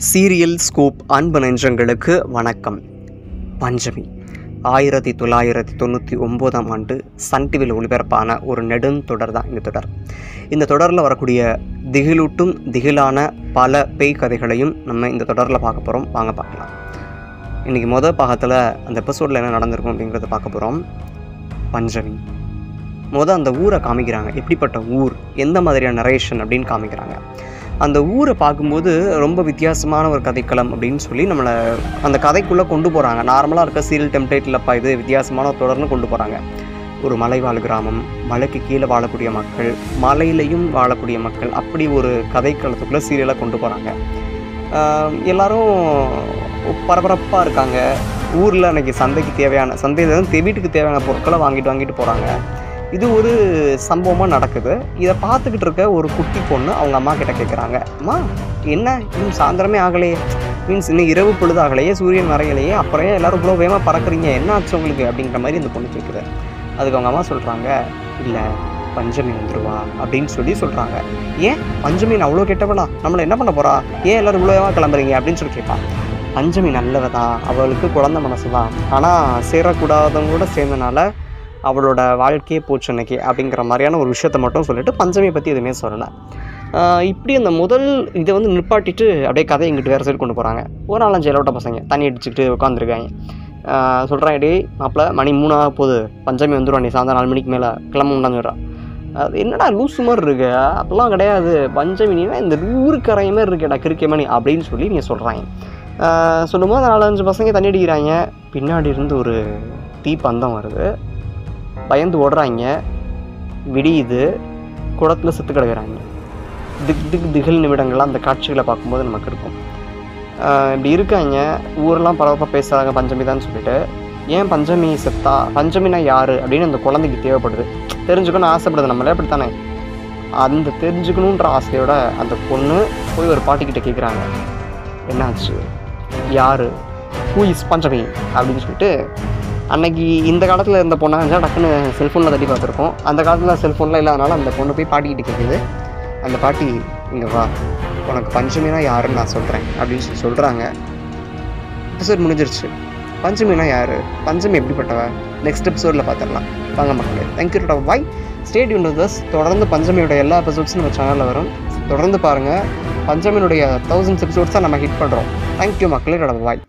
Serial scoop அன்பு நெஞ்சங்களுக்கு வணக்கம். பஞ்சமி 1999ஆம் ஆண்டு சன் டிவியில் ஒளிபரப்பான ஒரு நெடுந்தொடர் தான் இந்த தொடர். இந்த தொடரில் வரக்கூடிய திகிலூட்டும் திகிலான பல பேய் கதைகளையும் நம்ம இந்த தொடரில் பார்க்க போகிறோம். வாங்க பார்க்கலாம். இன்றைக்கி மொதல் பாகத்தில் அந்த எபிசோடில் என்ன நடந்திருக்கும் அப்படிங்கிறத பார்க்க போகிறோம். பஞ்சமி அந்த ஊரை காமிக்கிறாங்க. எப்படிப்பட்ட ஊர், எந்த மாதிரியான நரேஷன் அப்படின்னு காமிக்கிறாங்க. அந்த ஊரை பார்க்கும்போது ரொம்ப வித்தியாசமான ஒரு கதைக்களம் அப்படின்னு சொல்லி நம்மளை அந்த கதைக்குள்ளே கொண்டு போகிறாங்க. நார்மலாக இருக்க சீரியல் டெம்ப்ளேட்லப்பா இது வித்தியாசமான ஒரு தொடர்னு கொண்டு போகிறாங்க. ஒரு மலைவாழ் கிராமம், மலைக்கு கீழே வாழக்கூடிய மக்கள், மலையிலையும் வாழக்கூடிய மக்கள், அப்படி ஒரு கதைக்களத்துக்குள்ளே சீரியலாக கொண்டு போகிறாங்க. எல்லோரும் பரபரப்பாக இருக்காங்க. ஊரில் அன்றைக்கி சந்தையில் வீட்டுக்கு தேவையான பொருட்களை வாங்கிட்டு போகிறாங்க. இது ஒரு சம்பவமாக நடக்குது. இதை பார்த்துக்கிட்டு இருக்க ஒரு குட்டி பொண்ணு அவங்க அம்மா கிட்ட கேட்குறாங்க, அம்மா என்ன இன்னும் சாயந்தரமே ஆகலையே, மீன்ஸ் இன்னும் இரவு பொழுது ஆகலையே, சூரியன் வரையிலையே, அப்புறம் எல்லோரும் இவ்வளோ வேகமாக பறக்குறீங்க, என்ன ஆச்சு உங்களுக்கு அப்படிங்கிற மாதிரி அந்த பொண்ணு கேட்குது. அதுக்கு அவங்க அம்மா சொல்கிறாங்க, இல்லை பஞ்சமி வந்துடுவா அப்படின்னு சொல்கிறாங்க. ஏன் பஞ்சமி அவ்வளோ கெட்டவளா, நம்மளை என்ன பண்ண போகிறா, ஏன் எல்லோரும் இவ்வளோ வேகமாக கிளம்புறீங்க அப்படின்னு சொல்லி கேட்பான். பஞ்சமி நல்லவ தான், அவளுக்கு குழந்தை மனசு தான், ஆனால் சேரக்கூடாதவங்க கூட சேர்ந்தனால அவளோட வாழ்க்கையே போச்சு அன்னைக்கு அப்படிங்கிற மாதிரியான ஒரு விஷயத்தை மட்டும் சொல்லிட்டு பஞ்சமியை பற்றி எதுவுமே சொல்லலை. இப்படி அந்த முதல் இதை நிப்பாட்டிட்டு அப்படியே கதை எங்கிட்ட வேறு சைடு கொண்டு போகிறாங்க. ஒரு 4-5 இலவட்ட பசங்க தண்ணி அடிச்சுக்கிட்டு உட்காந்துருக்காங்க. சொல்கிறான், டே மாப்பிள்ள மணி 3 ஆக போகுது, பஞ்சமி வந்துடுவா, நீ சாயந்தரம் 4 மணிக்கு மேலே கிளம்புண்டான்னு சொல்கிறான். அது என்னடா லூஸு மாதிரி இருக்கு, அப்போல்லாம் கிடையாது, பஞ்சமினா இந்த ஊருக்கரைய மாதிரி இருக்கேடா கிறுக்கே மணி அப்படின்னு சொல்லி நீங்கள் சொல்கிறாங்க. சொல்லும்போது 4-5 பசங்க தண்ணி அடிக்கிறாங்க. பின்னாடி இருந்து ஒரு தீப்பந்தம் வருது. பயந்து ஓடுறாங்க. விடியுது. குளத்தில் செத்து கிடக்குறாங்க. திகில் நிமிடங்கள்லாம் அந்த காட்சிகளை பார்க்கும்போது நமக்கு இருக்கும். இப்படி இருக்காங்க. ஊரெல்லாம் பரவாயில்ல பேசுகிறாங்க பஞ்சமி தான் சொல்லிட்டு. ஏன் பஞ்சமி செத்தா, பஞ்சமினா யார் அப்படின்னு அந்த குழந்தைக்கு தேவைப்படுது, தெரிஞ்சுக்கணும்னு ஆசைப்படுது. நம்மளே அப்படித்தானே, அந்த தெரிஞ்சுக்கணுன்ற ஆசையோட அந்த பொண்ணு போய் ஒரு பாட்டிக்கிட்ட கேட்குறாங்க, என்னாச்சு, யார், ஹூ இஸ் பஞ்சமி அப்படின்னு சொல்லிட்டு. அன்னைக்கு இந்த காலத்தில் இருந்த பொண்ணாக இருந்தால் டக்குன்னு செல்ஃபோனில் தட்டி பார்த்துருக்கோம். அந்த காலத்தில் செல்ஃபோன்லாம் இல்லாதனால அந்த பொண்ணு போய் பாட்டிக்கிட்டு கேட்குது. அந்த பாட்டி, இங்கே வா, உனக்கு பஞ்சமினா யாருன்னு நான் சொல்கிறேன் அப்படின்னு சொல்கிறாங்க. எபிசோட் முடிஞ்சிருச்சு. பஞ்சமினா யார், பஞ்சமி எப்படிப்பட்டவ, நெக்ஸ்ட் எபிசோடில் பார்த்துடலாம். வாங்க மக்களே, thank you, bye. Stay tuned with us. தொடர்ந்து பஞ்சமியோட எல்லா எபிசோட்ஸும் நம்ம சேனலில் வரும். தொடர்ந்து பாருங்கள். பஞ்சமியினுடைய 1000 எபிசோட்ஸாக நம்ம ஹிட் பண்ணுறோம். தேங்க்யூ மக்களே, பாய்.